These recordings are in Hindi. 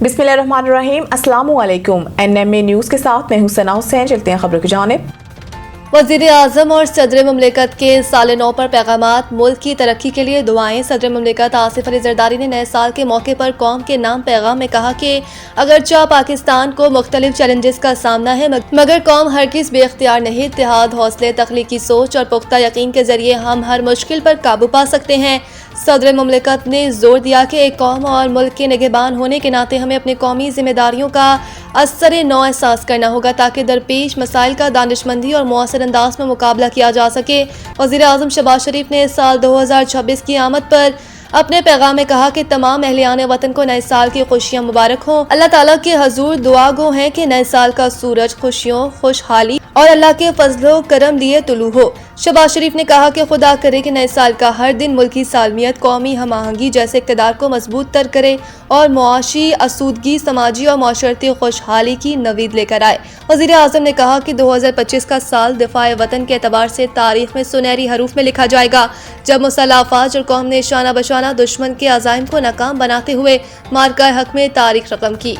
बिस्मिल्लाहिर्रहमानिर्रहीम, अस्सलामुअलैकुम। एनएमए न्यूज़ के साथ मैं हूं सना हुसैन। चलते हैं खबरों की जानिब। वज़ीर आज़म और सदर मुमलिकत के साल नौ पर पैगामात। मुल्क की तरक्की के लिए दुआएं। सदर मुमलिकत आसिफ अली ज़रदारी ने नए साल के मौके पर कौम के नाम पैगाम में कहा कि अगरचा पाकिस्तान को मुख्तलिफ चैलेंजेस का सामना है, मगर कौम हरगिज़ बेख्तियार नहीं। इत्तेहाद, हौसले, तख्लीकी सोच और पुख्ता यकीन के जरिए हम हर मुश्किल पर काबू पा सकते हैं। सदर मुमलिकत ने जोर दिया कि एक कौम और मुल्क के निगहबान होने के नाते हमें अपनी कौमी जिम्मेदारियों का असर नौ एहसास करना होगा ताकि दरपेश मसाइल का दानिशमंदी और मौसर अंदाज में मुकाबला किया जा सके। वज़ीर आज़म शहबाज शरीफ ने साल 2026 की आमद पर अपने पैगाम में कहा कि तमाम अहलियान वतन को नए साल की खुशियाँ मुबारक हों। अल्लाह ताला के हजूर दुआ गो हैं कि नए साल का सूरज खुशियों, खुशहाली और अल्लाह के फजलो करम लिए तुलू हो। शहबाज शरीफ ने कहा कि खुदा करे कि नए साल का हर दिन मुल्की सालमियत, कौमी हम आहंगी जैसे इक़्तिदार को मजबूत तर करे और मुआशी आसूदगी, समाजी और माशरती खुशहाली की नवीद लेकर आए। वज़ीर आज़म ने कहा कि 2025 का साल दिफाए वतन के एतबार से तारीख में सुनहरी हरूफ में लिखा जाएगा, जब मुसल्लह अफ़वाज और कौम ने शाना बशाना दुश्मन के अज़ाइम को नाकाम बनाते हुए मार्का हक में तारीख रकम की।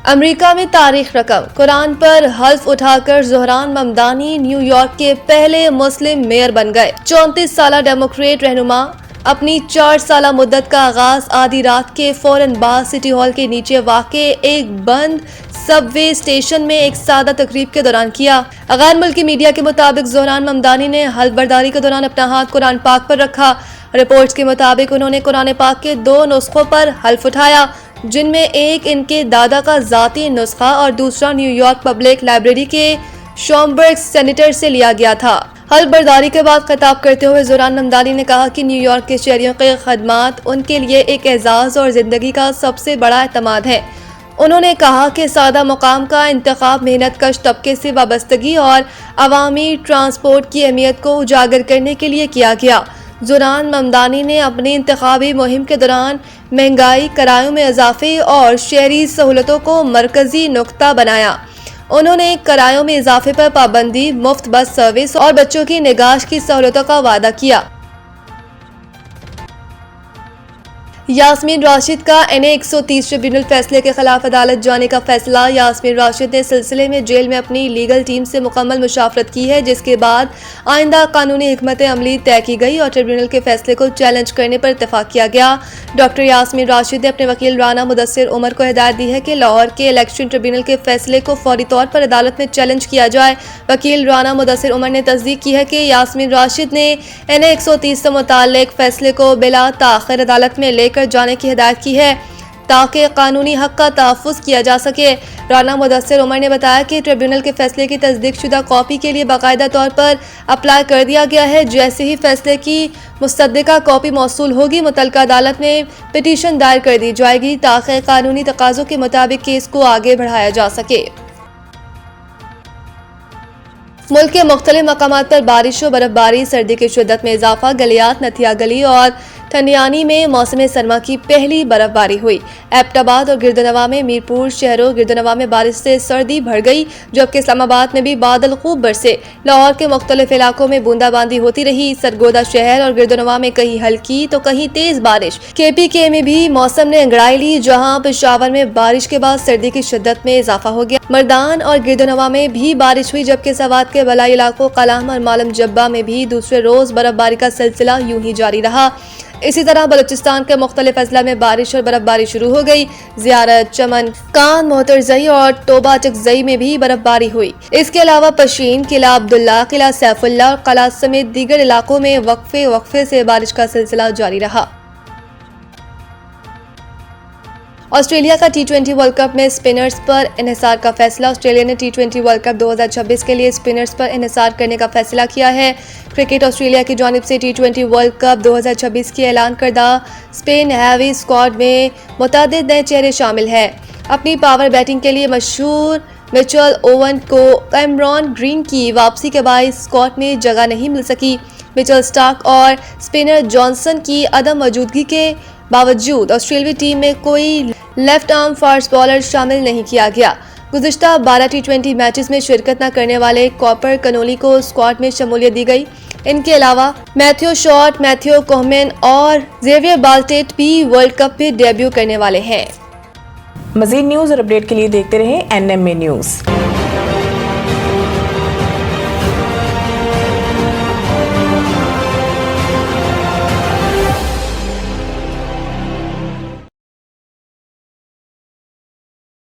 अमेरिका में तारीख रकम। कुरान पर हल्फ उठाकर ज़ोहरान ममदानी न्यूयॉर्क के पहले मुस्लिम मेयर बन गए। 34 साला डेमोक्रेट रहनुमा अपनी 4 साला मुद्दत का आगाज आधी रात के फौरन बाद सिटी हॉल के नीचे वाक़े एक बंद सबवे स्टेशन में एक सादा तकरीब के दौरान किया। गैर मुल्की मीडिया के मुताबिक ज़ोहरान ममदानी ने हल्फ बर्दारी के दौरान अपना हाथ कुरान पाक पर रखा। रिपोर्ट्स के मुताबिक उन्होंने कुरान पाक के 2 नुस्खों पर हल्फ उठाया, जिनमें एक इनके दादा का जाती नुस्खा और दूसरा न्यूयॉर्क पब्लिक लाइब्रेरी के शॉम्बर्ग सेनेटर से लिया गया था। हल्फ बर्दारी के बाद खिताब करते हुए ज़ोहरान ममदानी ने कहा कि न्यूयॉर्क के शहरियों के खदमात उनके लिए एक एजाज़ और ज़िंदगी का सबसे बड़ा एतमाद है। उन्होंने कहा कि सादा मुकाम का इंतखाब मेहनत कश तबके से वाबस्तगी और अवामी ट्रांसपोर्ट की अहमियत को उजागर करने के लिए किया गया। ज़ोहरान ममदानी ने अपनी इंतखाबी मुहिम के दौरान महंगाई, किरायों में इजाफे और शहरी सहूलतों को मरकजी नुक्ता बनाया। उन्होंने किरायों में इजाफे पर पाबंदी, मुफ्त बस सर्विस और बच्चों की निगाह की सहूलतों का वादा किया। यास्मीन राशिद का NA 130 ट्रिब्यूनल फैसले के खिलाफ अदालत जाने का फैसला। यास्मीन राशिद ने सिलसिले में जेल में अपनी लीगल टीम से मुकम्मल मुशावरत की है, जिसके बाद आइंदा कानूनी हिकमत अमली तय की गई और ट्रिब्यूनल के फैसले को चैलेंज करने पर इत्तेफाक किया गया। डॉक्टर यास्मीन राशिद ने अपने वकील राना मुदस्सिर उमर को हिदायत दी है कि लाहौर के इलेक्शन ट्रिब्यूनल के फैसले को फौरी तौर पर अदालत में चैलेंज किया जाए। वकील राना मुदस्सिर उमर ने तस्दीक की है कि यास्मीन राशिद ने NA 130 से मुताल्लिक फैसले को बिला ताखिर अदालत में लेकर जाने की हिदायत की है ताकि कानूनी हक का तहफ़्फ़ुज़ किया जा सके। राना मुदस्सिर उमर ने बताया कि ट्रिब्यूनल के फैसले की तस्दीक शुदा कॉपी के लिए बाकायदा तौर पर अप्लाई कर दिया गया है। जैसे ही फैसले की मुस्तदिका कॉपी मौसूल होगी, मुतल्लिका अदालत में पिटीशन दायर कर दी जाएगी ताकि कानूनी तकाज़ों के मुताबिक केस को आगे बढ़ाया जा सके। मुल्क के मुख्तलिफ मकामात पर बारिश और बर्फबारी, सर्दी की शिद्दत में इजाफा। गलियात, नथिया गली और ठंडियानी में मौसम सरमा की पहली बर्फबारी हुई। एबटाबाद और गिरदनवा में, मीरपुर शहरों गिरदनवा में बारिश से सर्दी बढ़ गई, जबकि इस्लामाबाद में भी बादल खूब बरसे। लाहौर के मुख्तलिफ इलाकों में बूंदाबांदी होती रही। सरगोदा शहर और गिरदनवा में कहीं हल्की तो कहीं तेज बारिश। KPK में भी मौसम ने अंगड़ाई ली, जहाँ पेशावर में बारिश के बाद सर्दी की शिद्दत में इजाफा हो गया। मर्दान और गिरदनवा में भी बारिश हुई, जबकि सवात के बलाई इलाकों कलाम और मालम जब्बा में भी दूसरे रोज बर्फबारी का सिलसिला यूं ही जारी रहा। इसी तरह बलूचिस्तान के मुख्तलिफ अजला में बारिश और बर्फबारी शुरू हो गई। ज़ियारत, चमन, कान, मोहतरजई और तोबा चकजई में भी बर्फबारी हुई। इसके अलावा पशीन, किला अब्दुल्ला, किला सैफुल्ला और कला समेत दीगर इलाकों में वक्फे से बारिश का सिलसिला जारी रहा। ऑस्ट्रेलिया का T20 वर्ल्ड कप में स्पिनर्स पर इन्हिसार का फैसला। ऑस्ट्रेलिया ने T20 वर्ल्ड कप 2026 के लिए स्पिनर्स पर इन्हिसार करने का फैसला किया है। क्रिकेट ऑस्ट्रेलिया की जानिब से T20 वर्ल्ड कप 2026 की ऐलान करदा स्पेन हैवी स्क्वाड में मुतअद्दिद नए चेहरे शामिल हैं। अपनी पावर बैटिंग के लिए मशहूर मिचेल ओवन को कैमरॉन ग्रीन की वापसी के बाद स्क्वाड में जगह नहीं मिल सकी। मिचेल स्टार्क और स्पिनर जॉनसन की अदम मौजूदगी के बावजूद ऑस्ट्रेलियाई टीम में कोई लेफ्ट आर्म फास्ट बॉलर शामिल नहीं किया गया। गुज़िश्ता 12 T20 मैचेस में शिरकत न करने वाले कॉपर कनोली को स्क्वाड में शमूलियत दी गई। इनके अलावा मैथ्यू शॉर्ट, मैथ्यू कोहमेन और जेवियर बाल्टेट भी वर्ल्ड कप में डेब्यू करने वाले हैं। मजीद न्यूज और अपडेट के लिए देखते रहें NMA न्यूज।